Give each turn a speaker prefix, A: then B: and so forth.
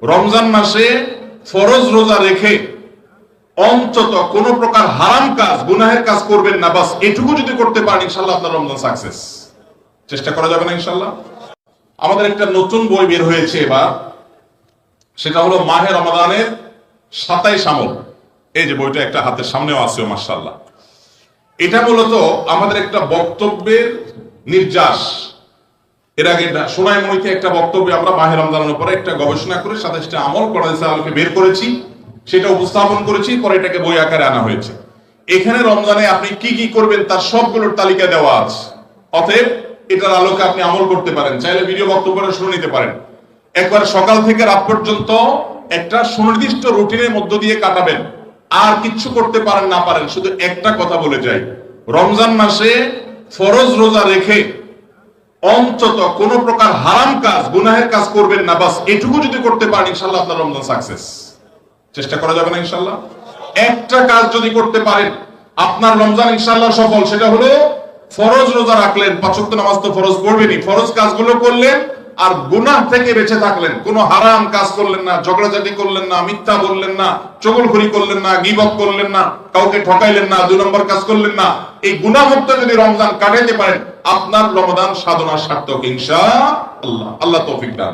A: রমজান মাসে ফরজ রোজা রেখে অন্তত কোন প্রকার হারাম কাজ, গুনাহের কাজ করবেন না। বাস এটুকু যদি করতে পারেন ইনশাআল্লাহ আপনার রমজান সাকসেস। চেষ্টা করা যাবে না ইনশাআল্লাহ? আমাদের একটা নতুন বই বের হয়েছে এবার, সেটা হলো মাহে রমাদানের 27 আমল। এই যে বইটা একটা হাতের সামনেও আছে মাশাআল্লাহ। এটা মূলত আমাদের একটা বক্তব্যের নির্যাস। এর আগে সোনাইমুড়িতে একটা বক্তব্যে আমরা মাহে রমজানের উপরে একটা গবেষণা করে 27টা আমল কোরআনের আলোকে বের করেছি, সেটা উপস্থাপন করেছি, পরে এটাকে বই আকারে আনা হয়েছে। এখানে রমজানে আপনি কি কি করবেন তার সবগুলোর তালিকা দেওয়া আছে। অতএব এটার আলোকে আপনি আমল করতে পারেন। চাইলে ভিডিও বক্তব্যটা শুনে নিতে পারেন। একবার সকাল থেকে রাত পর্যন্ত একটা সুনির্দিষ্ট রুটিনের মধ্য দিয়ে কাটাবেন। আর কিচ্ছু করতে পারেন না পারেন, শুধু একটা কথা বলে যাই, রমজান মাসে ফরজ রোজা রেখে অন্তত কোন প্রকার হারাম কাজ, গুনাহের কাজ করবেন না। বাস এটুকু যদি করতে পারেন ইনশাআল্লাহ আপনার রমজান সাকসেস। চেষ্টা করা যাবে না ইনশাআল্লাহ? একটা কাজ যদি করতে পারেন আপনার রমজান ইনশাআল্লাহ সফল। সেটা হলো ফরজ রোজা রাখলেন, 5 ওয়াক্ত নামাজ তো ফরজ পড়বেনই, ফরজ কাজগুলো করলেন আর গুনাহ থেকে বেঁচে থাকলেন। কোনো হারাম কাজ করলেন না, ঝগড়াঝাটি করলেন না, মিথ্যা বললেন না, চগলখড়ি করলেন না, গীবত করলেন না, কাউকে ঠকাইলেন না, 2 নম্বর কাজ করলেন না। এই গুনাহমুক্ত যদি রমজান কাটাইতে পারেন আপনার রমাদান সাধনা সার্থক ইনশাআল্লাহ। আল্লাহ তৌফিক দান।